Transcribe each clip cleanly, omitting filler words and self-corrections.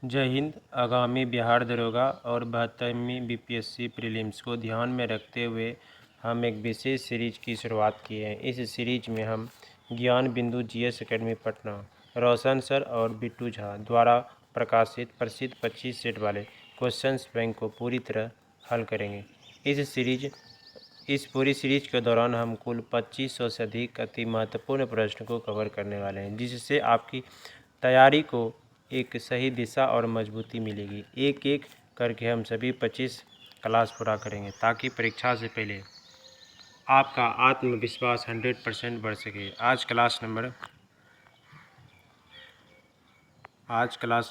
जय हिंद। आगामी बिहार दरोगा और 72वीं बीपीएससी प्रीलिम्स को ध्यान में रखते हुए हम एक विशेष सीरीज की शुरुआत की है। इस सीरीज में हम ज्ञान बिंदु जीएस एकेडमी पटना, रोशन सर और बिट्टू झा द्वारा प्रकाशित प्रसिद्ध 25 सेट वाले क्वेश्चंस बैंक को पूरी तरह हल करेंगे। इस पूरी सीरीज के दौरान हम कुल 2500 से अधिक अति महत्वपूर्ण प्रश्न को कवर करने वाले हैं, जिससे आपकी तैयारी को एक सही दिशा और मजबूती मिलेगी। एक एक करके हम सभी 25 क्लास पूरा करेंगे ताकि परीक्षा से पहले आपका आत्मविश्वास 100% बढ़ सके। आज क्लास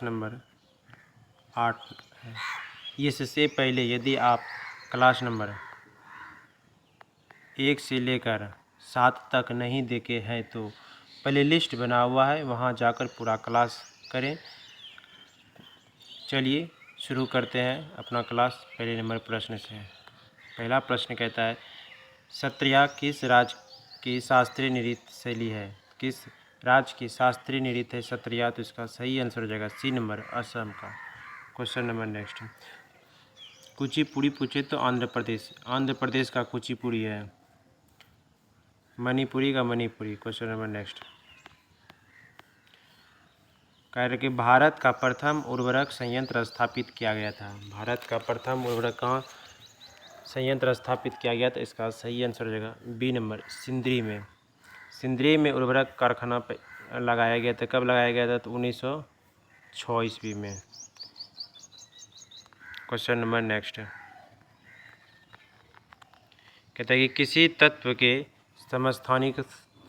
नंबर 8 है। इससे पहले यदि आप क्लास नंबर 1 से लेकर 7 तक नहीं देखे हैं तो प्ले लिस्ट बना हुआ है, वहां जाकर पूरा क्लास करें। चलिए शुरू करते हैं अपना क्लास पहले नंबर प्रश्न से। पहला प्रश्न कहता है, सत्रिया किस राज्य की शास्त्रीय नृत्य शैली है? किस राज्य की शास्त्रीय नृत्य है सत्रिया? तो इसका सही आंसर हो जाएगा सी नंबर, असम का। क्वेश्चन नंबर नेक्स्ट, कुचिपुड़ी पूछे तो आंध्र प्रदेश का कुचिपुड़ी है, मणिपुरी का मणिपुरी। क्वेश्चन नंबर नेक्स्ट, कह रहे कि भारत का प्रथम उर्वरक संयंत्र स्थापित किया गया था। भारत का प्रथम उर्वरक कहाँ संयंत्र स्थापित किया गया था? इसका सही आंसर हो जाएगा बी नंबर, सिंदरी में। सिंदरी में उर्वरक कारखाना लगाया गया था। कब लगाया गया था? तो 1906 ईस्वी में। क्वेश्चन नंबर नेक्स्ट, कहता है कि किसी तत्व के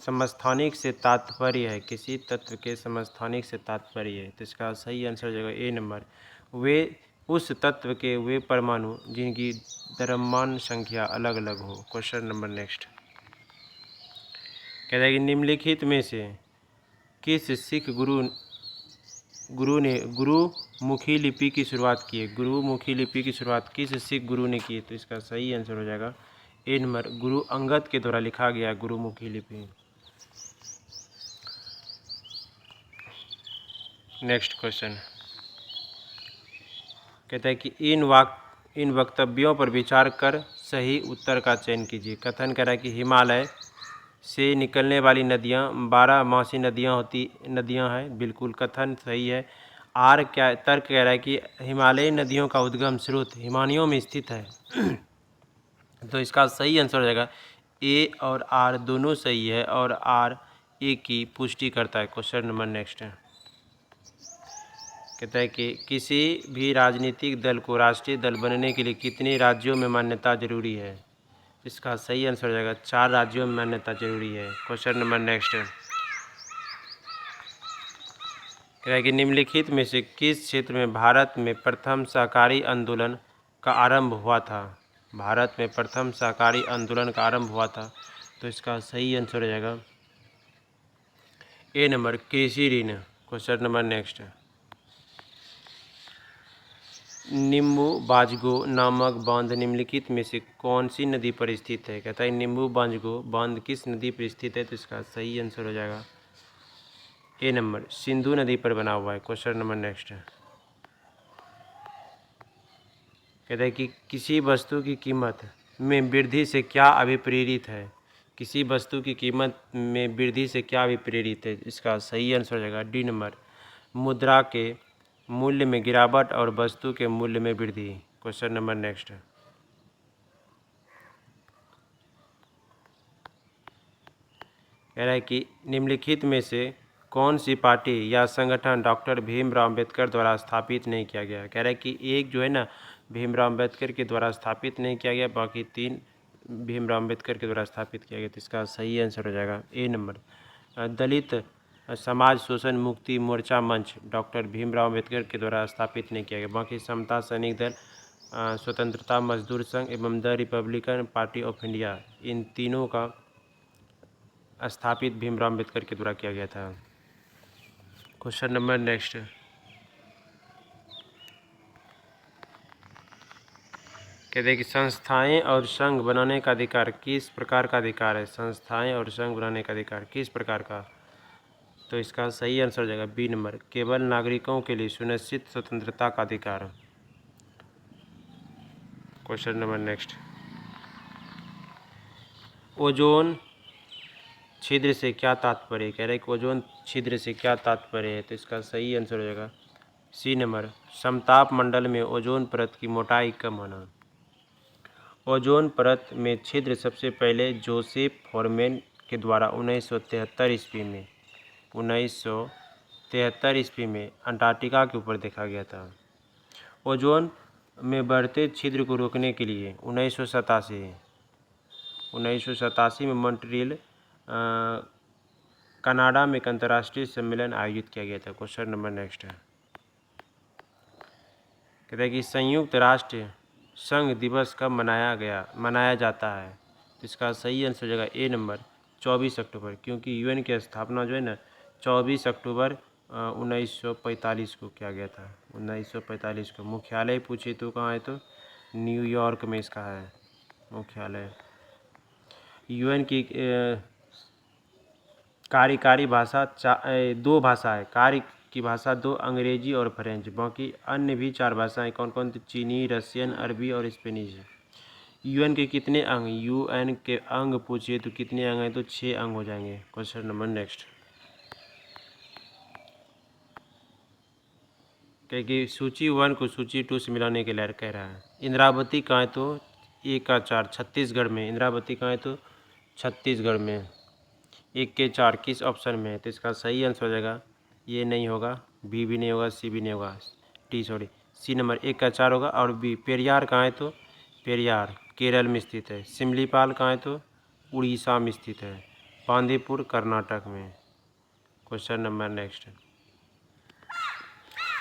समस्थानिक से तात्पर्य है। किसी तत्व के समस्थानिक से तात्पर्य है, तो इसका सही आंसर हो जाएगा ए नंबर, वे उस तत्व के वे परमाणु जिनकी द्रव्यमान संख्या अलग अलग हो। क्वेश्चन नंबर नेक्स्ट, कहता है कि निम्नलिखित में से किस सिख गुरु ने गुरुमुखी लिपि की शुरुआत की है? गुरुमुखी लिपि की शुरुआत किस सिख गुरु ने की? तो इसका सही आंसर हो जाएगा ए नंबर, गुरु अंगद के द्वारा लिखा गया गुरुमुखी लिपि। नेक्स्ट क्वेश्चन, कहता है कि इन वक्तव्यों पर विचार कर सही उत्तर का चयन कीजिए। कथन कह रहा है कि हिमालय से निकलने वाली नदियाँ 12 नदियाँ हैं, बिल्कुल कथन सही है। आर क्या तर्क कह रहा है कि हिमालयी नदियों का उद्गम स्रोत हिमानियों में स्थित है। तो इसका सही आंसर हो जाएगा ए और आर दोनों सही है, और आर ए की पुष्टि करता है। क्वेश्चन नंबर नेक्स्ट है, कहता है कि किसी भी राजनीतिक दल को राष्ट्रीय दल बनने के लिए कितने राज्यों में मान्यता जरूरी है? इसका सही आंसर हो जाएगा 4 राज्यों में मान्यता जरूरी है। क्वेश्चन नंबर नेक्स्ट है, कह रहा है कि निम्नलिखित में से किस क्षेत्र में भारत में प्रथम सहकारी आंदोलन का आरंभ हुआ था? भारत में प्रथम सहकारी आंदोलन का आरंभ हुआ था, तो इसका सही आंसर हो जाएगा ए नंबर, कृषि ऋण। क्वेश्चन नंबर नेक्स्ट है, नींबू बाजगो नामक बांध निम्नलिखित में से कौन सी नदी पर स्थित है? कहता है नींबू बाजगो बांध किस नदी पर स्थित है? तो इसका सही आंसर हो जाएगा ए नंबर, सिंधु नदी पर बना हुआ है। क्वेश्चन नंबर नेक्स्ट है, कहता है कि किसी वस्तु की कीमत में वृद्धि से क्या अभिप्रेरित है? किसी वस्तु की कीमत में वृद्धि से क्या अभिप्रेरित है? इसका सही आंसर हो जाएगा डी नंबर, मुद्रा के मूल्य में गिरावट और वस्तु के मूल्य में वृद्धि। क्वेश्चन नंबर नेक्स्ट है, कह रहा है कि निम्नलिखित में से कौन सी पार्टी या संगठन डॉक्टर भीमराव अंबेडकर द्वारा स्थापित नहीं किया गया? कह रहा है कि एक जो है ना भीमराव अंबेडकर के द्वारा स्थापित नहीं किया गया, बाकी 3 भीमराव अंबेडकर के द्वारा स्थापित किया गया। तो इसका सही आंसर हो जाएगा ए नंबर, दलित समाज शोषण मुक्ति मोर्चा मंच डॉक्टर भीमराव अंबेडकर के द्वारा स्थापित नहीं किया गया। बाकी समता सैनिक दल, स्वतंत्रता मजदूर संघ एवं the Republican Party of India, इन तीनों का स्थापित भीमराव अंबेडकर के द्वारा किया गया था। क्वेश्चन नंबर नेक्स्ट, कहते हैं कि संस्थाएं और संघ बनाने का अधिकार किस प्रकार का अधिकार है? संस्थाएं और संघ बनाने का अधिकार किस प्रकार का? तो इसका सही आंसर हो जाएगा बी नंबर, केवल नागरिकों के लिए सुनिश्चित स्वतंत्रता का अधिकार। क्वेश्चन नंबर नेक्स्ट, ओजोन छिद्र से क्या तात्पर्य, कह रहे हैं कि ओजोन छिद्र से क्या तात्पर्य है, तो इसका सही आंसर हो जाएगा सी नंबर, समताप मंडल में ओजोन परत की मोटाई कम होना। ओजोन परत में छिद्र सबसे पहले जोसेफ फॉरमैन के द्वारा 1973 ईस्वी में अंटार्कटिका के ऊपर देखा गया था। ओजोन में बढ़ते छिद्र को रोकने के लिए 1987 में मॉन्ट्रियल कनाडा में एक अंतर्राष्ट्रीय सम्मेलन आयोजित किया गया था। क्वेश्चन नंबर नेक्स्ट है, कहते हैं कि संयुक्त राष्ट्र संघ दिवस कब मनाया जाता है, तो इसका सही आंसर हो जाएगा ए नंबर 24 अक्टूबर, क्योंकि यूएन की स्थापना जो है ना 24 अक्टूबर 1945 को किया गया था। 1945 को। मुख्यालय पूछे तो कहाँ है, तो न्यूयॉर्क में इसका है मुख्यालय। यूएन की कार्यकारी भाषा दो भाषा है, कार्य की भाषा दो, अंग्रेजी और फ्रेंच। बाकी अन्य भी 4 भाषाएं कौन कौन, तो चीनी, रशियन, अरबी और स्पेनिश। यूएन के कितने अंग, यूएन के अंग पूछिए तो कितने अंग हैं, तो 6 अंग हो जाएंगे। क्वेश्चन नंबर नेक्स्ट, क्योंकि सूची 1 को सूची 2 से मिलाने के लिए कह रहा है। इंद्रावती कहाँ है, तो 1 का 4 छत्तीसगढ़ में। इंद्रावती कहाँ है, तो छत्तीसगढ़ में। 1 के 4 किस ऑप्शन में है, तो इसका सही आंसर हो जाएगा, ये नहीं होगा, बी भी नहीं होगा, सी भी नहीं होगा, सी नंबर 1 का 4 होगा। और बी, पेरियार कहाँ है, तो पेरियार केरल में स्थित है। सिमलीपाल कहाँ है, तो उड़ीसा में स्थित है। बांदीपुर कर्नाटक में। क्वेश्चन नंबर नेक्स्ट,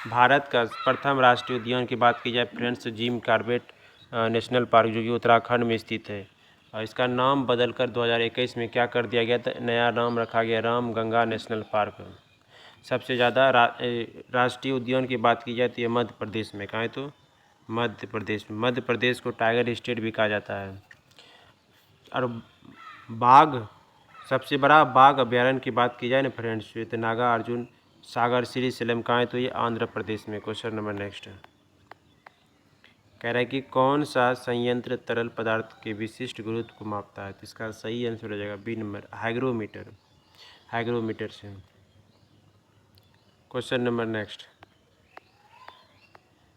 भारत का प्रथम राष्ट्रीय उद्यान की बात की जाए friends, Jim Corbett national park, जो कि उत्तराखंड में स्थित है। और इसका नाम बदलकर 2021 में क्या कर दिया गया, था नया नाम रखा गया राम गंगा नेशनल पार्क। सबसे ज़्यादा राष्ट्रीय उद्यान की बात की जाए तो ये मध्य प्रदेश में, कहाँ है, तो मध्य प्रदेश में। मध्य प्रदेश को टाइगर स्टेट भी कहा जाता है। और बाघ, सबसे बड़ा बाघ अभ्यारण्य की बात की जाए ना फ्रेंड्स, तो नागार्जुन सागर श्रीशैलम कहाँ है, तो ये आंध्र प्रदेश में। क्वेश्चन नंबर नेक्स्ट है, कह रहा है कि कौन सा संयंत्र तरल पदार्थ के विशिष्ट गुरुत्व को मापता है, तो इसका सही आंसर हो जाएगा बी नंबर, हाइग्रोमीटर से। क्वेश्चन नंबर नेक्स्ट,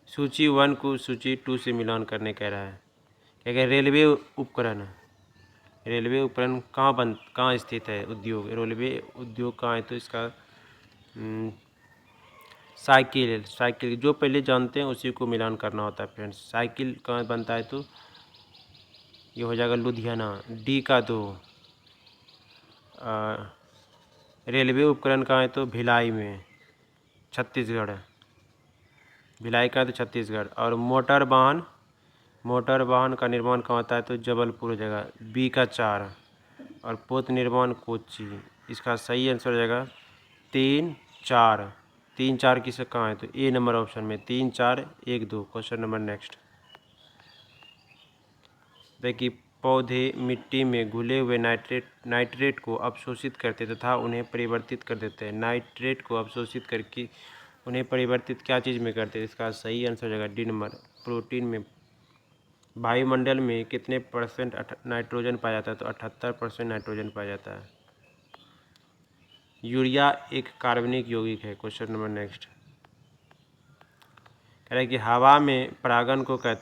सूची 1 को सूची 2 से मिलान करने कह रहा है। क्या कह, रेलवे उपकरण कहाँ स्थित है, उद्योग, रेलवे उद्योग कहाँ है, तो इसका साइकिल जो पहले जानते हैं उसी को मिलान करना होता है फ्रेंड्स। साइकिल कहाँ बनता है, तो ये हो जाएगा लुधियाना। डी का 2, रेलवे उपकरण कहाँ है, तो भिलाई में, छत्तीसगढ़। भिलाई का, तो छत्तीसगढ़। और मोटर वाहन का निर्माण कहाँ होता है, तो जबलपुर जगह। बी का 4, और पोत निर्माण कोच्चि। इसका सही आंसर हो जाएगा 3 4 किसे कहाँ है, तो ए नंबर ऑप्शन में 3 4 1 2। क्वेश्चन नंबर नेक्स्ट, देखिए पौधे मिट्टी में घुले हुए नाइट्रेट को अवशोषित करते तथा उन्हें परिवर्तित कर देते हैं। नाइट्रेट को अवशोषित करके उन्हें परिवर्तित क्या चीज़ में करते हैं, इसका सही आंसर हो जाएगा डी नंबर, प्रोटीन में। वायुमंडल में कितने परसेंट नाइट्रोजन पाया जाता है, तो 78% नाइट्रोजन पाया जाता है। यूरिया एक कार्बनिक यौगिक है। क्वेश्चन नंबर नेक्स्ट, कह रहा है कि हवा में परागण को क्या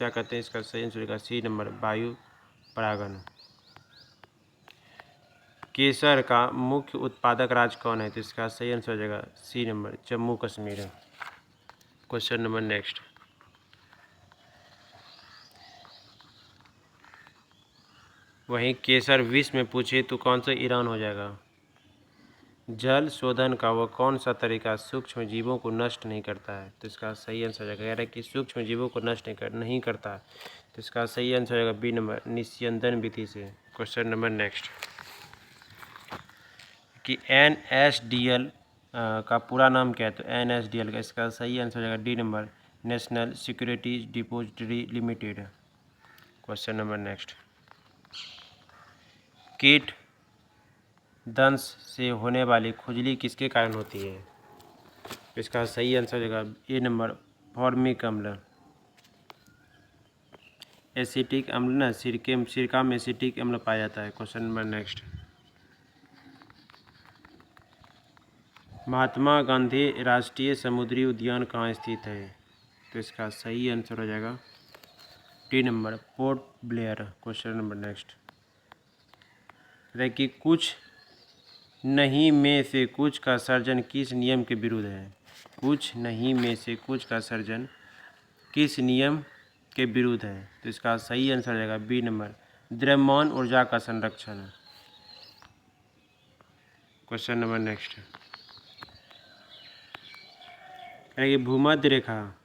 कहते हैं, इसका सही आंसर होगा सी नंबर, वायु परागण। केसर का मुख्य उत्पादक राज्य कौन है, तो इसका सही आंसर हो जाएगा C number, Jammu Kashmir. Question number next, वहीं केसर विश्व में पूछे तो कौन सा ईरान हो जाएगा। जल शोधन का वह कौन सा तरीका सूक्ष्म जीवों को नष्ट नहीं करता है, तो इसका सही आंसर हो जाएगा, कह रहा है कि सूक्ष्म जीवों को नष्ट नहीं करता है, तो इसका सही आंसर हो जाएगा बी नंबर, निस्यंदन विधि से। क्वेश्चन नंबर नेक्स्ट, कि NSDL का पूरा नाम क्या है, तो NSDL का इसका सही आंसर हो जाएगा D number, national securities depository limited. Question number next, कीट दंश से होने वाली खुजली किसके कारण होती है? इसका सही आंसर हो जाएगा ए नंबर फॉर्मिक अम्ल। एसिटिक अम्ल ना सिरका में एसिटिक अम्ल पाया जाता है। Question number next. Mahatma Gandhi राष्ट्रीय समुद्री उद्यान कहाँ स्थित है? तो इसका सही आंसर हो जाएगा D number port Blair. Question number next. देखिए कुछ नहीं में से कुछ का सर्जन किस नियम के विरुद्ध है? कुछ नहीं में से कुछ का सर्जन किस नियम के विरुद्ध है? तो इसका सही आंसर हो जाएगा बी नंबर द्रव्यमान ऊर्जा का संरक्षण। क्वेश्चन नंबर नेक्स्ट है भूमध्य रेखा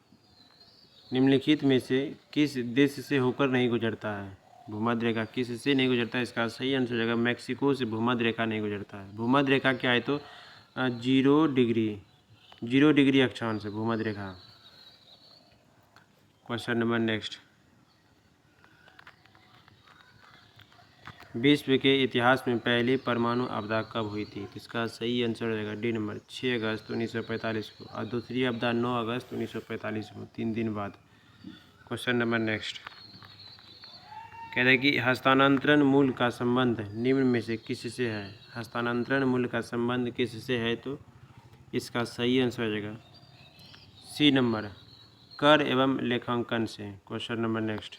निम्नलिखित में से किस देश से होकर नहीं गुजरता है? भूमध्य रेखा किस से नहीं गुजरता है? इसका सही आंसर हो जाएगा मैक्सिको से भूमध्य रेखा नहीं गुजरता है। भूमध्य रेखा क्या है? तो 0 डिग्री अक्षांश से भूमध्य रेखा। Question number next. विश्व के इतिहास में पहली परमाणु आपदा कब हुई थी? इसका सही आंसर हो जाएगा डी नंबर 6 अगस्त 1945 को और दूसरी आपदा 9 अगस्त 1945 को, 3 दिन बाद। क्वेश्चन नंबर नेक्स्ट कहते हैं कि हस्तांतरण मूल्य का संबंध निम्न में से किससे है? हस्तांतरण मूल्य का संबंध किससे है? तो इसका सही आंसर हो जाएगा सी नंबर कर एवं लेखांकन से। Question number next.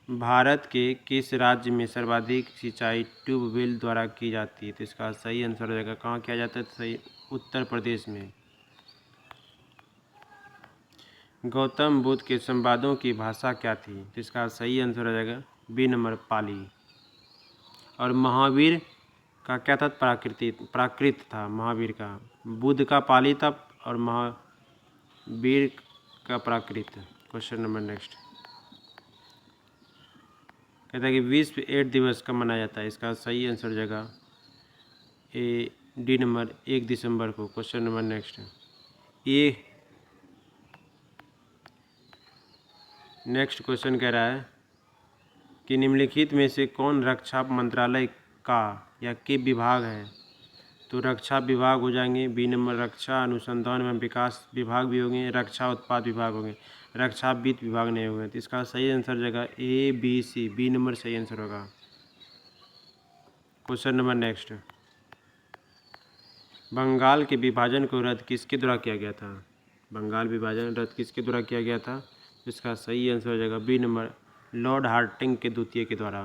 भारत के किस राज्य में सर्वाधिक सिंचाई ट्यूबवेल द्वारा की जाती है? तो इसका सही आंसर हो जाएगा कहाँ किया जाता है? तो सही उत्तर प्रदेश में। गौतम बुद्ध के संवादों की भाषा क्या थी? तो इसका सही आंसर हो जाएगा बी नंबर पाली। और महावीर का क्या था? प्राकृत था महावीर का। बुद्ध का पाली था और महावीर का प्राकृत। क्वेश्चन नंबर नेक्स्ट कहता है कि विश्व एड्स दिवस कब मनाया जाता है? इसका सही आंसर हो जाएगा ए डी नंबर 1 दिसंबर को। क्वेश्चन नंबर नेक्स्ट ये नेक्स्ट क्वेश्चन कह रहा है कि निम्नलिखित में से कौन रक्षा मंत्रालय का या के विभाग है? तो रक्षा विभाग हो जाएंगे, बी नंबर रक्षा अनुसंधान एवं विकास विभाग भी होंगे, रक्षा उत्पाद विभाग होंगे, रक्षा वित्त विभाग नहीं होंगे। तो इसका सही आंसर हो जाएगा A B C, B number सही आंसर होगा। Question number next. बंगाल के विभाजन को रद्द किसके द्वारा किया गया था? बंगाल विभाजन रद्द किसके द्वारा किया गया था? इसका सही आंसर हो जाएगा बी नंबर लॉर्ड हार्डिंग के द्वितीय के द्वारा।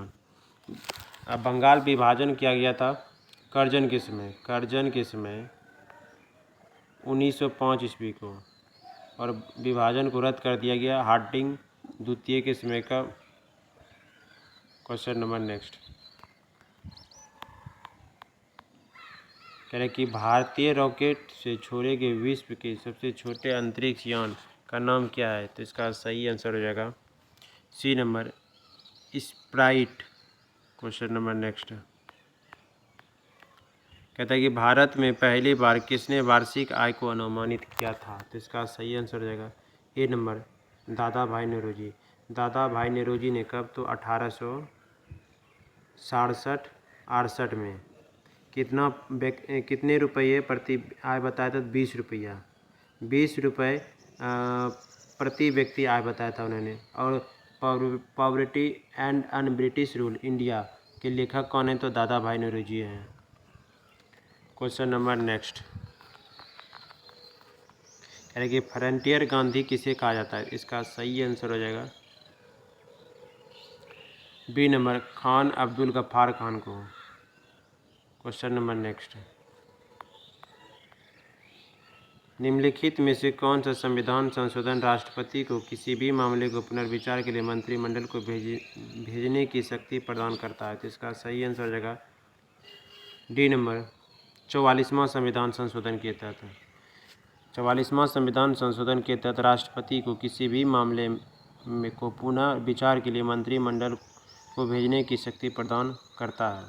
अब बंगाल विभाजन किया गया था करजन के समय 1905 ईस्वी को, और विभाजन को रद्द कर दिया गया हार्डिंग द्वितीय के समय का। क्वेश्चन नंबर नेक्स्ट कह रहे कि भारतीय रॉकेट से छोड़े गए विश्व के सबसे छोटे अंतरिक्ष यान का नाम क्या है? तो इसका सही आंसर हो जाएगा C number Sprite. Question number next कहता है कि भारत में पहली बार किसने वार्षिक आय को अनुमानित किया था? तो इसका सही आंसर हो जाएगा ए नंबर दादा भाई नेहरू। दादा भाई नेहरू ने कब? तो 1867-68 में कितने रुपये प्रति आय बताया था? 20 रुपया। 20 रुपये प्रति व्यक्ति आय बताया था उन्होंने। और poverty and un British rule India के लेखक कौन है? तो दादा भाई नेहरू जी हैं। क्वेश्चन नंबर नेक्स्ट कह रहे कि फ्रंटियर गांधी किसे कहा जाता है? इसका सही आंसर हो जाएगा बी नंबर खान अब्दुल गफ्फार खान को। क्वेश्चन नंबर नेक्स्ट निम्नलिखित में से कौन सा संविधान संशोधन राष्ट्रपति को किसी भी मामले को पुनर्विचार के लिए मंत्रिमंडल को भेजने की शक्ति प्रदान करता है? तो इसका सही आंसर हो जाएगा डी नंबर 44वां संविधान संशोधन के तहत। 44वां संविधान संशोधन के तहत राष्ट्रपति को किसी भी मामले में को पुनः विचार के लिए मंत्रिमंडल को भेजने की शक्ति प्रदान करता है।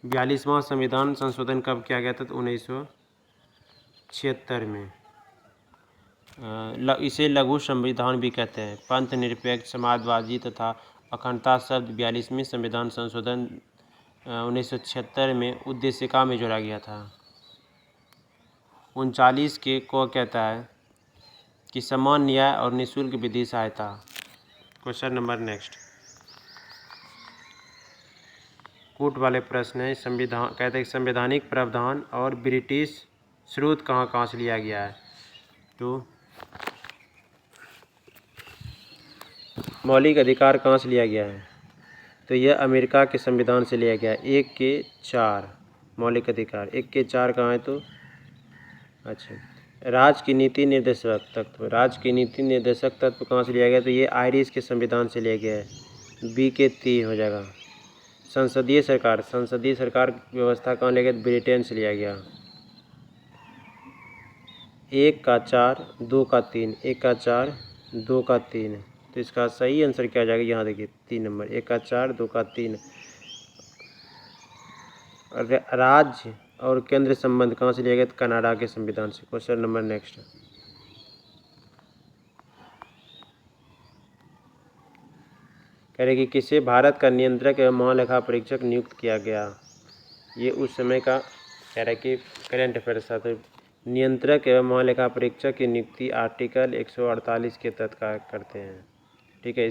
42वां संविधान संशोधन कब किया गया था? तो 1976 में। इसे लघु संविधान भी कहते हैं। पंथ निरपेक्ष, समाजवादी तथा अखंडता शब्द 42वें संविधान संशोधन 1976 में उद्देशिका में जोड़ा गया था। 39 के को कहता है कि समान न्याय और निःशुल्क विधि सहायता। क्वेश्चन नंबर नेक्स्ट, कूट वाले प्रश्न है। संविधान कहते हैं संवैधानिक प्रावधान और ब्रिटिश स्रोत कहाँ से लिया गया है। तो मौलिक अधिकार कहाँ से लिया गया है, तो यह अमेरिका के संविधान से लिया गया है। 1 के 4 मौलिक अधिकार, 1 के 4 कहाँ है, तो अच्छा राज्य की नीति निर्देशक तत्व, राज्य की नीति निर्देशक तत्व कहाँ से लिया गया, तो ये आयरिश के संविधान से लिया गया है। बी के 3 हो जाएगा। संसदीय सरकार, संसदीय सरकार व्यवस्था कहाँ लिया गया, ब्रिटेन से लिया गया। 1 का 4 2 का 3, 1 का 4 2 का 3, तो इसका सही आंसर क्या आ जाएगा, यहाँ देखिए 3 नंबर, 1 का 4 2 का 3। राज्य और केंद्र संबंध कहाँ से लिया गया, कनाडा के संविधान से। क्वेश्चन नंबर नेक्स्ट, कह रहे कि किसे भारत का नियंत्रक एवं महालेखा परीक्षक नियुक्त किया गया। ये उस समय का कह रहा है कि करेंट अफेयर्स था। तो नियंत्रक एवं महालेखा परीक्षक की नियुक्ति आर्टिकल 148 के तहत करते हैं। ठीक है,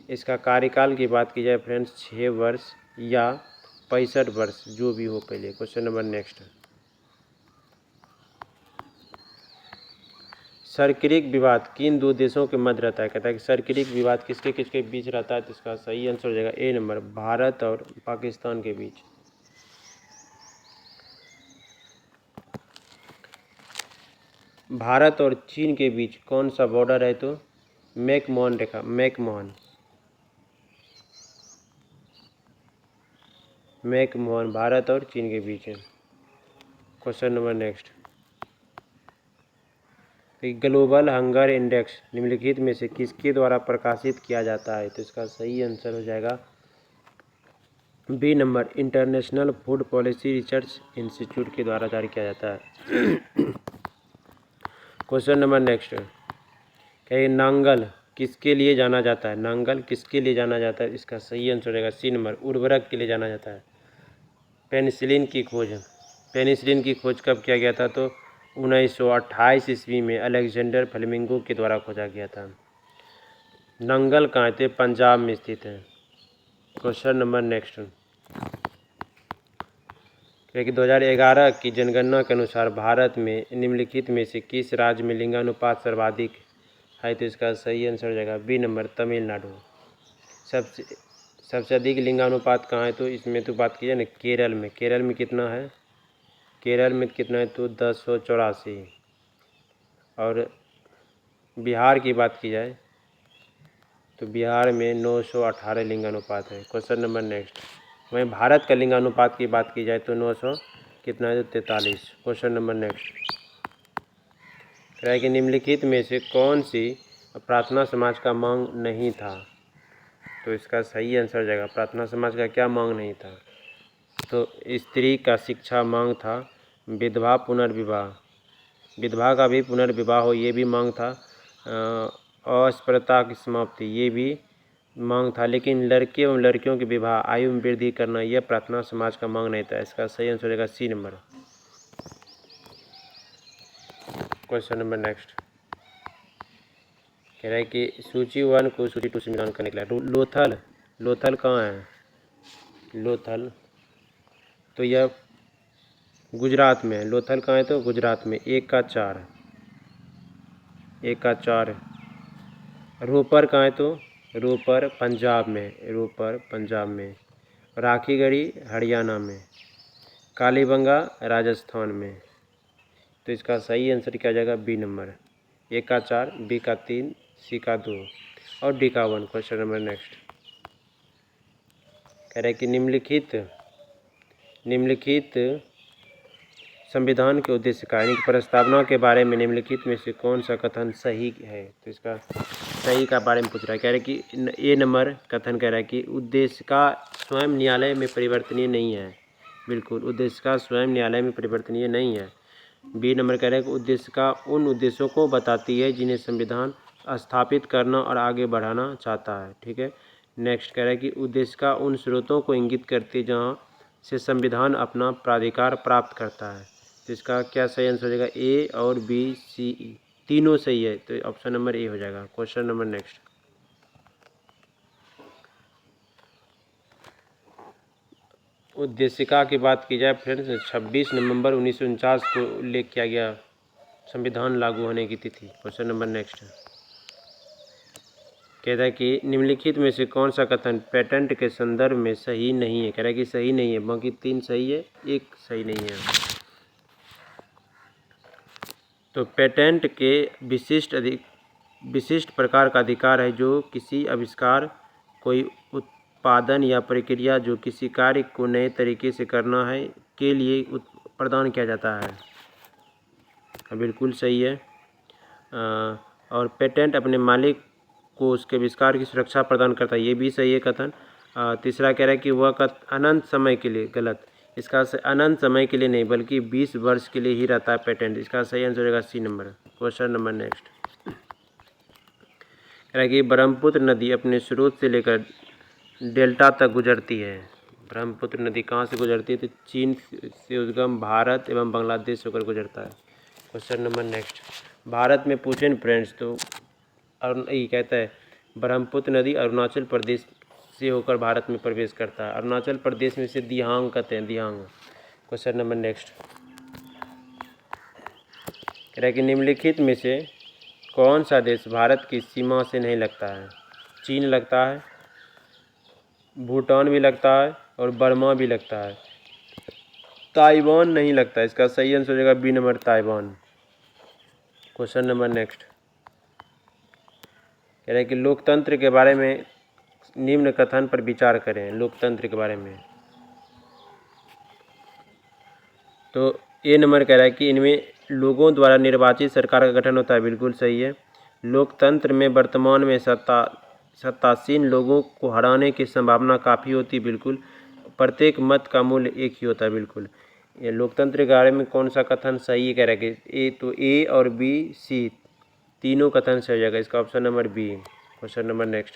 इसका कार्यकाल की बात की जाए फ्रेंड्स 6 वर्ष या 65 वर्ष जो भी हो पहले। क्वेश्चन नंबर नेक्स्ट, सर्किरिक विवाद किन 2 देशों के मध्य रहता है। कहता है कि सर्किरिक विवाद किसके किसके बीच रहता है, तो इसका सही आंसर हो जाएगा ए नंबर, भारत और पाकिस्तान के बीच। भारत और चीन के बीच कौन सा बॉर्डर है, तो मैकमोहन रेखा, मैकमोहन भारत और चीन के बीच है। Question number next, global hunger index निम्नलिखित में से किसके द्वारा प्रकाशित किया जाता है, तो इसका सही आंसर हो जाएगा B number, international food policy research institute के द्वारा जारी किया जाता है। क्वेश्चन नंबर नेक्स्ट, कहिए नांगल किसके लिए जाना जाता है, नांगल किसके लिए जाना जाता है, इसका सही आंसर हो जाएगा सी नंबर, उर्वरक के लिए जाना जाता है। पेनिसिलिन की खोज, पेनिसिलिन की खोज कब किया गया था, तो 1928 ईस्वी में अलेक्जेंडर फ्लेमिंगो के द्वारा खोजा गया था। नंगल कहाँ थे, पंजाब में स्थित है। क्वेश्चन नंबर नेक्स्ट, क्योंकि 2011 की जनगणना के अनुसार भारत में निम्नलिखित में से किस राज्य में लिंगानुपात सर्वाधिक है, तो इसका सही आंसर हो जाएगा बी नंबर, तमिलनाडु। सबसे अधिक लिंगानुपात कहाँ है, तो इसमें तो बात की जाए ना केरल में, केरल में कितना है, केरल में कितना है, तो 1084। और बिहार की बात की जाए तो बिहार में 918 लिंगानुपात है। क्वेश्चन नंबर नेक्स्ट, वहीं भारत का लिंगानुपात की बात की जाए तो 900 कितना है, तो 43। क्वेश्चन नंबर नेक्स्ट, कह रहा है कि निम्नलिखित में से कौन सी प्रार्थना समाज का मांग नहीं था, तो इसका सही आंसर हो जाएगा प्रार्थना समाज का क्या मांग नहीं था, तो स्त्री का शिक्षा मांग था, विधवा पुनर्विवाह, विधवा का भी पुनर्विवाह हो ये भी मांग था, अस्पृश्यता की समाप्ति ये भी मांग था, लेकिन लड़के एवं लड़कियों के विवाह आयु में वृद्धि करना यह प्रार्थना समाज का मांग नहीं था। इसका सही आंसर हो जाएगा C number. Question number next, कह रहा है कि सूची 1 को सूची 2 से मिलान करने के लिए लोथल, लोथल कहाँ है, लोथल तो यह गुजरात में है। लोथल कहाँ है, तो गुजरात में। 1 का 4, 1 का 4। रोपर कहाँ है, तो रोपर पंजाब में, रोपर पंजाब में। राखीगढ़ी हरियाणा में। कालीबंगा राजस्थान में। तो इसका सही आंसर क्या जाएगा, बी नंबर। 1 का 4, बी का 3, सी का 2 और डी का 1। क्वेश्चन नंबर नेक्स्ट, कह रहे कि निम्नलिखित संविधान के उद्देश्य का यानी प्रस्तावना के बारे में निम्नलिखित में से कौन सा कथन सही है, तो इसका सही का बारे में पूछ रहा है। कह रहे कि ए नंबर कथन कह रहा है कि उद्देश्य का स्वयं न्यायालय में परिवर्तनीय नहीं है। बिल्कुल, उद्देश्य का स्वयं न्यायालय में परिवर्तनीय नहीं है। बी नंबर कह रहा है कि उद्देश्य का उन उद्देश्यों को बताती है जिन्हें संविधान स्थापित करना और आगे बढ़ाना चाहता है। ठीक है, नेक्स्ट कह रहा है कि उद्देश्य का उन स्रोतों को इंगित करती है जहाँ से संविधान अपना प्राधिकार प्राप्त करता है। तो इसका क्या सही आंसर हो जाएगा? ए और बी सी तीनों सही है, तो ऑप्शन नंबर ए हो जाएगा। क्वेश्चन नंबर नेक्स्ट, उद्देशिका की बात की जाए फ्रेंड्स, 26 नवंबर 1949 को उल्लेख किया गया संविधान लागू होने की तिथि। क्वेश्चन नंबर नेक्स्ट कहता है कि निम्नलिखित में से कौन सा कथन पेटेंट के संदर्भ में सही नहीं है? कह रहा है कि सही नहीं है, बाकी 3 सही है, 1 सही नहीं है। तो पेटेंट के विशिष्ट प्रकार का अधिकार है जो किसी आविष्कार, कोई उत्पादन या प्रक्रिया जो किसी कार्य को नए तरीके से करना है के लिए प्रदान किया जाता है। बिल्कुल सही है। और पेटेंट अपने मालिक को उसके आविष्कार की सुरक्षा प्रदान करता है, ये भी सही है कथन। तीसरा कह रहा है कि वह अनंत समय के लिए, गलत, इसका अनंत समय के लिए नहीं बल्कि 20 वर्ष के लिए ही रहता है पेटेंट। इसका सही आंसर होगा C number. Question number next कह रहा है कि ब्रह्मपुत्र नदी अपने स्रोत से लेकर डेल्टा तक गुजरती है। ब्रह्मपुत्र नदी कहाँ से गुजरती है? तो चीन से उद्गम भारत एवं बांग्लादेश होकर गुजरता है। क्वेश्चन नंबर नेक्स्ट, भारत में पूछे न फ्रेंड्स तो ये कहता है ब्रह्मपुत्र नदी अरुणाचल प्रदेश से होकर भारत में प्रवेश करता है। अरुणाचल प्रदेश में से दिहांग कहते हैं, दिहांग। क्वेश्चन नंबर नेक्स्ट कह रहा है कि निम्नलिखित में से कौन सा देश भारत की सीमा से नहीं लगता है? चीन लगता है, भूटान भी लगता है और बर्मा भी लगता है, ताइवान नहीं लगता। इसका सही आंसर हो जाएगा B number, Taiwan. Question number next कह रहे हैं कि लोकतंत्र के बारे में निम्न कथन पर विचार करें। लोकतंत्र के बारे में तो ए नंबर कह रहा है कि इनमें लोगों द्वारा निर्वाचित सरकार का गठन होता है। बिल्कुल सही है। लोकतंत्र में वर्तमान में सत्तासीन लोगों को हराने की संभावना काफ़ी होती है। बिल्कुल। प्रत्येक मत का मूल्य एक ही होता है। बिल्कुल। ये लोकतंत्र के बारे में कौन सा कथन सही है? कह रहा है कि ए और बी सी तीनों कथन सही हो जाएगा। इसका option number B. Question number next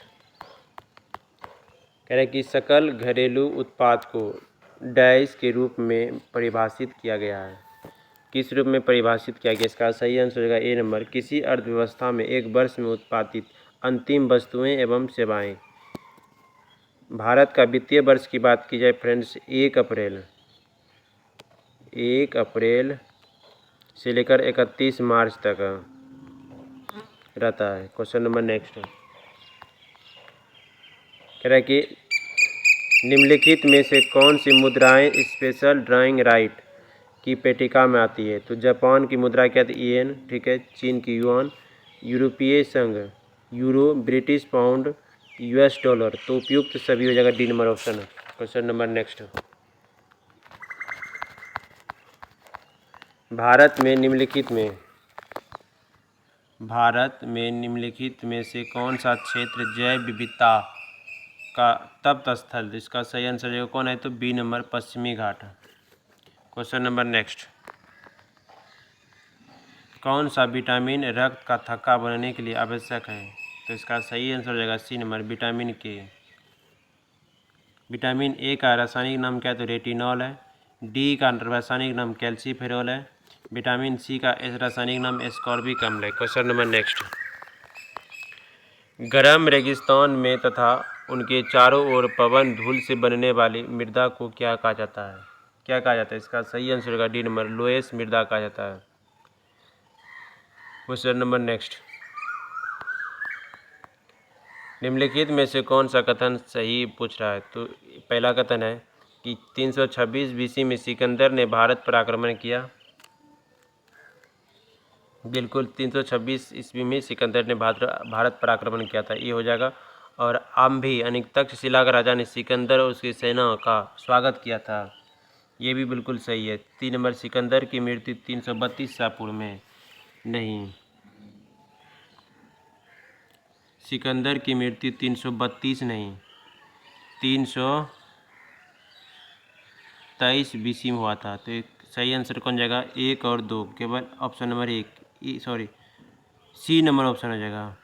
कह रहा है कि सकल घरेलू उत्पाद को डैश के रूप में परिभाषित किया गया है। किस रूप में परिभाषित किया गया? इसका सही आंसर होगा ए नंबर, किसी अर्थव्यवस्था में एक वर्ष में उत्पादित अंतिम वस्तुएं एवं सेवाएं। भारत का वित्तीय वर्ष की बात की जाए फ्रेंड्स, 1 अप्रैल से लेकर 31 मार्च तक रहता है। क्वेश्चन नंबर नेक्स्ट कह रहा है कि निम्नलिखित में से कौन सी मुद्राएं स्पेशल ड्राइंग राइट की पेटिका में आती है? तो जापान की मुद्रा क्या थी? येन। ठीक है। चीन की युआन, यूरोपीय संघ euro, British pound, US dollar. तो उपयुक्त सभी हो जाएगा D number option. Question number next, Bharat में निम्नलिखित में से कौन सा क्षेत्र जैव विविधता का तप्त स्थल? इसका सही आंसर है कौन है? तो बी नंबर, पश्चिमी घाट। क्वेश्चन नंबर नेक्स्ट, कौन सा विटामिन रक्त का थक्का बनने के लिए आवश्यक है? तो इसका सही आंसर हो जाएगा सी नंबर, विटामिन के। विटामिन ए का रासायनिक नाम क्या है? तो रेटिनॉल है। डी का रासायनिक नाम कैल्सीफेरॉल है। विटामिन सी का रासायनिक नाम एस्कॉर्बिक अम्ल है। क्वेश्चन नंबर नेक्स्ट, गर्म रेगिस्तान में तथा उनके चारों ओर पवन धूल से बनने वाली मृदा को क्या कहा जाता है? क्या कहा जाता है? इसका सही आंसर होगा डी नंबर, लोएस मृदा कहा जाता है। क्वेश्चन नंबर नेक्स्ट, निम्नलिखित में से कौन सा कथन सही पूछ रहा है? तो पहला कथन है कि 326 BC में सिकंदर ने भारत पर आक्रमण किया। बिल्कुल, 326 ईस्वी में सिकंदर ने भारत पर आक्रमण किया था, ये हो जाएगा। और आम्भी यानी तक्षशिला का राजा ने सिकंदर और उसकी सेना का स्वागत किया था, ये भी बिल्कुल सही है। 3 नंबर, सिकंदर की मृत्यु 332 ईसा पूर्व में नहीं, सिकंदर की मृत्यु 332 नहीं 323 BC में हुआ था, तो एक सही आंसर कौन जाएगा? 1 और 2, केवल option number 1, C number option हो जाएगा।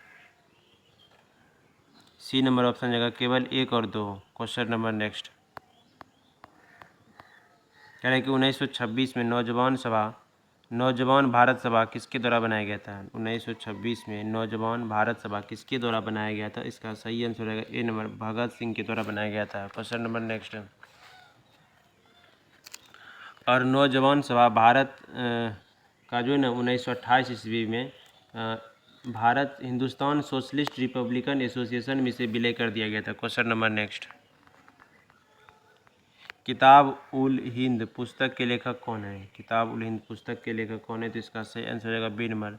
सी नंबर ऑप्शन जाएगा, केवल 1 और 2। क्वेश्चन नंबर नेक्स्ट कह रहे हैं कि 1926 में नौजवान भारत सभा किसके द्वारा बनाया गया था? 1926 में नौजवान भारत सभा किसके द्वारा बनाया गया था? इसका सही आंसर रहेगा ए नंबर, भगत सिंह के द्वारा बनाया गया था। क्वेश्चन नंबर नेक्स्ट और नौजवान सभा भारत का जो है ना 1928 ईस्वी में Bharat Hindustan socialist Republican association में से विलय कर दिया गया था। क्वेश्चन नंबर नेक्स्ट किताब उल हिंद पुस्तक के लेखक कौन है? किताब उल हिंद पुस्तक के लेखक कौन है? तो इसका सही आंसर हो जाएगा बी नंबर,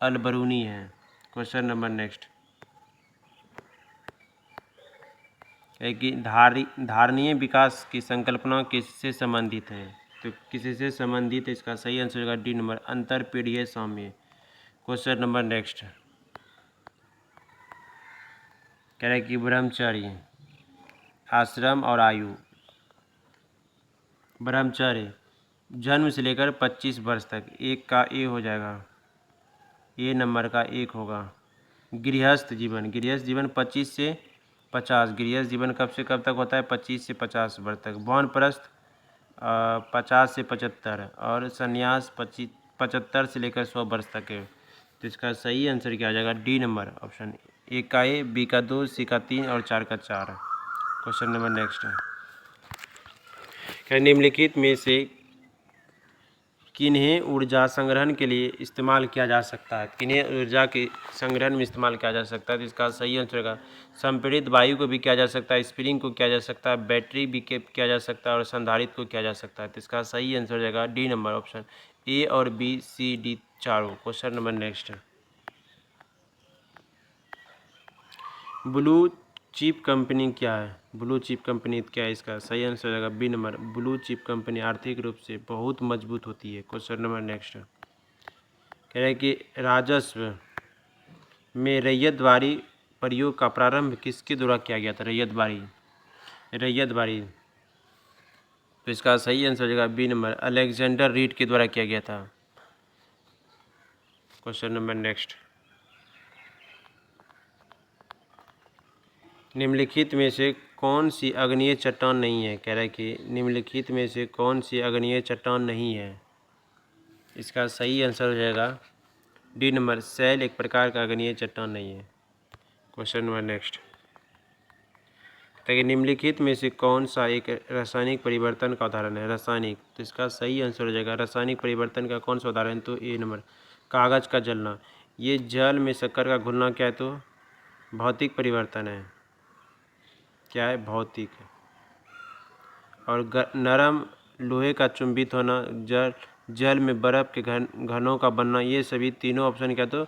अल बरूनी है। क्वेश्चन नंबर नेक्स्ट है कि धारणीय विकास की संकल्पना किससे संबंधित है? तो किसी से संबंधित है, इसका सही आंसर होगा डी नंबर, अंतरपीढ़ीय साम्य। क्वेश्चन नंबर नेक्स्ट कह रहा है कि ब्रह्मचर्य, आश्रम और आयु। ब्रह्मचर्य जन्म से लेकर 25 वर्ष तक, एक का ए हो जाएगा, ए नंबर का 1 होगा। गृहस्थ जीवन 25 से 50, गृहस्थ जीवन कब से कब तक होता है? 25 से 50 वर्ष तक। वानप्रस्थ 50 से 75 और संन्यास 75 से लेकर 100 वर्ष तक है। तो इसका सही आंसर क्या आ जाएगा? डी नंबर ऑप्शन, 1 का ए, बी का 2, सी का 3 और 4 का 4। क्वेश्चन नंबर नेक्स्ट है क्या निम्नलिखित में से किन्हें ऊर्जा संग्रहण के लिए इस्तेमाल किया जा सकता है? किन्हें ऊर्जा के संग्रहण में इस्तेमाल किया जा सकता है? तो इसका सही आंसर होगा संपीड़ित वायु को भी किया जा सकता है, स्प्रिंग को किया जा सकता है, बैटरी भी किया जा सकता है और संधारित्र को किया जा सकता है। तो इसका सही आंसर हो जाएगा डी नंबर ऑप्शन, ए और बी, सी, डी चारों। Question number next blue chip company क्या है? ब्लू चिप कंपनी क्या है? इसका सही आंसर हो जाएगा B number, blue chip company आर्थिक रूप से बहुत मजबूत होती है। क्वेश्चन नंबर नेक्स्ट कह रहे हैं कि राजस्व में रैयतवारी प्रयोग का प्रारंभ किसके द्वारा किया गया था? रैयतवारी तो इसका सही आंसर हो जाएगा बी नंबर, अलेक्जेंडर रीड के द्वारा किया गया था। क्वेश्चन नंबर नेक्स्ट निम्नलिखित में से कौन सी अग्निय चट्टान नहीं है? कह रहा है कि निम्नलिखित में से कौन सी अग्निय चट्टान नहीं है? इसका सही आंसर हो जाएगा डी नंबर, शैल एक प्रकार का अग्निय चट्टान नहीं है। क्वेश्चन नंबर नेक्स्ट ताकि निम्नलिखित में से कौन सा एक रासायनिक परिवर्तन का उदाहरण है? रासायनिक तो इसका सही आंसर हो जाएगा रासायनिक परिवर्तन का कौन सा उदाहरण? तो ए नंबर, कागज का जलना। ये जल में शक्कर का घुलना क्या है? तो भौतिक परिवर्तन है। क्या है? भौतिक। और नरम लोहे का चुंबित होना, जल में बर्फ के घनों का बनना, ये सभी तीनों ऑप्शन क्या? तो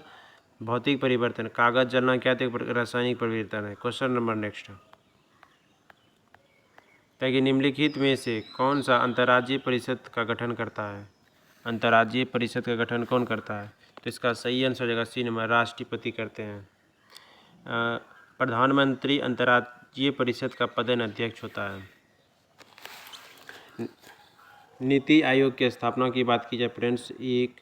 भौतिक परिवर्तन। कागज जलना क्या? तो रासायनिक परिवर्तन है। क्वेश्चन नंबर नेक्स्ट ताकि निम्नलिखित में से कौन सा अंतर्राज्यीय परिषद का गठन करता है? अंतर्राज्यीय परिषद का गठन कौन करता है? तो इसका सही आंसर हो जाएगा सी नंबर, राष्ट्रपति करते हैं। प्रधानमंत्री अंतर्राज्यीय परिषद का पदेन अध्यक्ष होता है। नीति आयोग की स्थापना की बात की जाए फ्रेंड्स, 1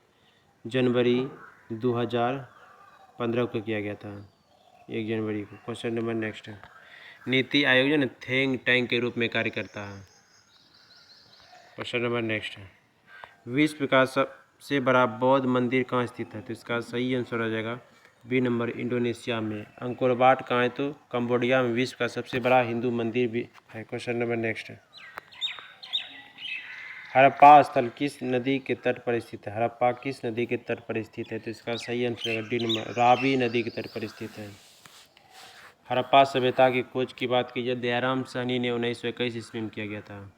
जनवरी 2015 को किया गया था, 1 जनवरी को। क्वेश्चन नंबर नेक्स्ट है नीति आयोग जो ना थिंक टैंक के रूप में कार्य करता है। क्वेश्चन नंबर नेक्स्ट है विश्व का सबसे बड़ा बौद्ध मंदिर कहाँ स्थित है? तो इसका सही आंसर हो जाएगा बी नंबर, इंडोनेशिया में। अंकोर वाट कहाँ है? तो कंबोडिया में विश्व का सबसे बड़ा हिंदू मंदिर भी है। क्वेश्चन नंबर नेक्स्ट है हड़प्पा स्थल किस नदी के तट पर स्थित है? हड़प्पा किस नदी के तट पर स्थित है? तो इसका सही आंसर है डी नंबर, रावी नदी के तट पर स्थित है। हड़प्पा सभ्यता की खोज की बात की जाए, दयाराम साहनी ने 1921 ईस्वी में किया गया था।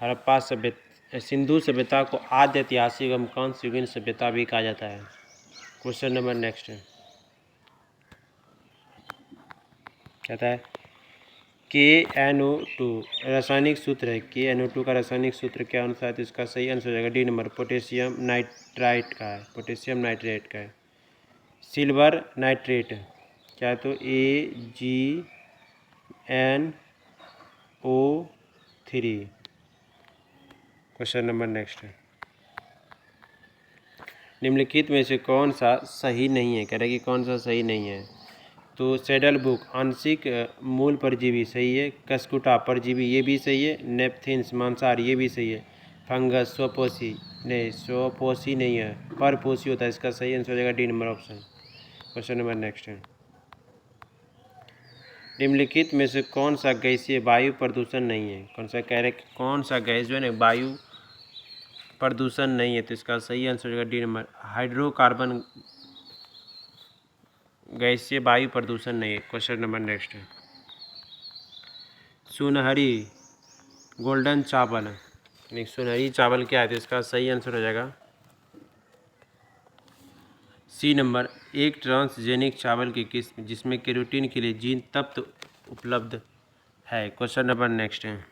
हड़प्पा सभ्यता, सिंधु सभ्यता को आद्य ऐतिहासिक एवं कांस्य युगीन सभ्यता भी कहा जाता है। क्वेश्चन नंबर नेक्स्ट है कहता है KNO2 रासायनिक सूत्र है। KNO2 का रासायनिक सूत्र क्या अनुसार है? तो इसका सही आंसर हो जाएगा डी नंबर, पोटेशियम नाइट्राइट का है। पोटेशियम नाइट्रेट का है। सिल्वर नाइट्रेट क्या है? तो AgNO3। क्वेश्चन नंबर नेक्स्ट है, निम्नलिखित में से कौन सा सही नहीं है, कह रहे हैं कि कौन सा सही नहीं है। तो सैडल बुक आंशिक मूल परजीवी सही है, कस्कुटा परजीवी ये भी सही है, नेपथिन्स मांसाहार ये भी सही है, फंगस स्वपोषी नहीं, स्वपोषी नहीं है, परपोषी होता है। इसका सही आंसर हो जाएगा D number option. Question number next है, निम्नलिखित में से कौन सा गैसीय वायु प्रदूषण नहीं है, कौन सा कह रहे कौन सा गैस जो है ना वायु प्रदूषण नहीं है। तो इसका सही आंसर हो जाएगा डी नंबर, हाइड्रोकार्बन गैसीय वायु प्रदूषण नहीं है। क्वेश्चन नंबर नेक्स्ट है, सुनहरी गोल्डन चावल यानी सुनहरी चावल क्या है। तो इसका सही आंसर हो जाएगा सी नंबर, एक ट्रांसजेनिक चावल की किस्म जिसमें केरोटीन के लिए जीन तत्व उपलब्ध है। क्वेश्चन नंबर नेक्स्ट है,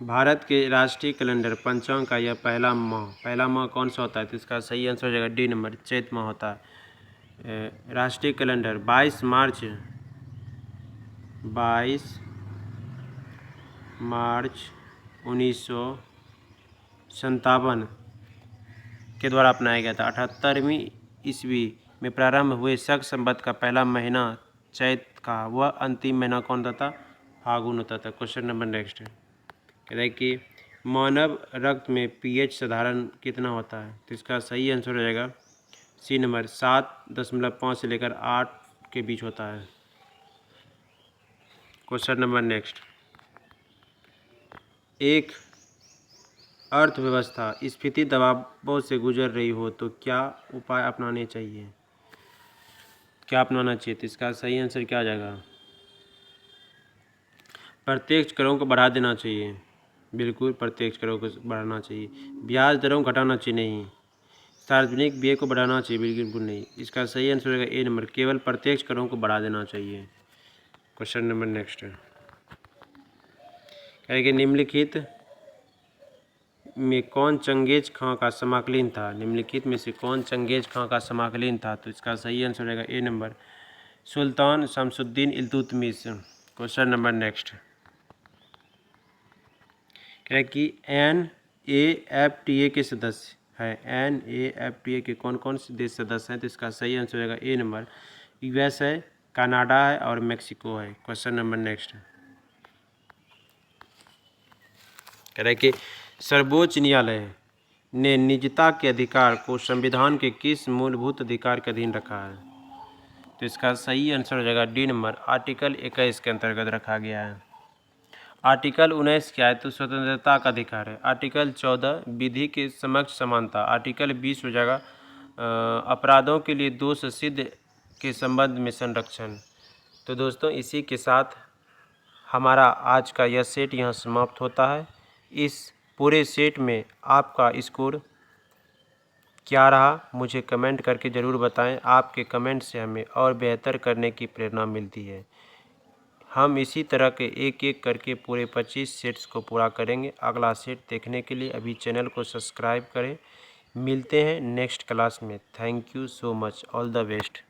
भारत के राष्ट्रीय कैलेंडर पंचांग का यह पहला माह कौन सा होता है। तो इसका सही आंसर हो जाएगा डी नंबर, चैत माह होता है। राष्ट्रीय कैलेंडर 22 मार्च 1957 के द्वारा अपनाया गया था। 78वीं ईस्वी में प्रारंभ हुए शक संवत का पहला महीना चैत का वह अंतिम महीना कौन होता था, फागुन होता था। क्वेश्चन नंबर नेक्स्ट है, कह रहे हैं कि मानव रक्त में pH साधारण कितना होता है। तो इसका सही आंसर हो जाएगा सी नंबर, 7.5 से लेकर 8 के बीच होता है। क्वेश्चन नंबर नेक्स्ट, एक अर्थव्यवस्था स्फीति दबावों से गुजर रही हो तो क्या उपाय अपनाने चाहिए, क्या अपनाना चाहिए। तो इसका सही आंसर क्या आ जाएगा, प्रत्यक्ष करों को बढ़ा देना चाहिए, बिल्कुल प्रत्यक्ष करों को बढ़ाना चाहिए। ब्याज दरों को घटाना चाहिए नहीं, सार्वजनिक व्यय को बढ़ाना चाहिए बिल्कुल नहीं। इसका सही आंसर होगा ए नंबर, केवल प्रत्यक्ष करों को बढ़ा देना चाहिए। क्वेश्चन नंबर नेक्स्ट है, कहेंगे निम्नलिखित में कौन चंगेज खां का समकालीन था। निम्नलिखित में से कौन चंगेज खां का समकालीन था। तो इसका सही आंसर रहेगा ए नंबर, सुल्तान Shamsuddin Iltutmish. Question number next है कि NAFTA के सदस्य है, NAFTA के कौन कौन से देश सदस्य हैं। तो इसका सही आंसर हो जाएगा ए नंबर, US है, कनाडा है और मेक्सिको है। क्वेश्चन नंबर नेक्स्ट कह रहे कि सर्वोच्च न्यायालय ने निजता के अधिकार को संविधान के किस मूलभूत अधिकार के अधीन रखा है। तो इसका सही आंसर हो जाएगा डी नंबर, आर्टिकल 21 के अंतर्गत रखा गया है। आर्टिकल 19 क्या है, तो स्वतंत्रता का अधिकार है। आर्टिकल 14 विधि के समक्ष समानता। आर्टिकल 20 हो जाएगा अपराधों के लिए दोष सिद्ध के संबंध में संरक्षण। तो दोस्तों इसी के साथ हमारा आज का यह सेट यहाँ समाप्त होता है। इस पूरे सेट में आपका स्कोर क्या रहा मुझे कमेंट करके ज़रूर बताएं। आपके कमेंट से हमें और बेहतर करने की प्रेरणा मिलती है। हम इसी तरह के एक एक करके पूरे 25 सेट्स को पूरा करेंगे। अगला सेट देखने के लिए अभी चैनल को सब्सक्राइब करें। मिलते हैं नेक्स्ट क्लास में। Thank you so much, all the best.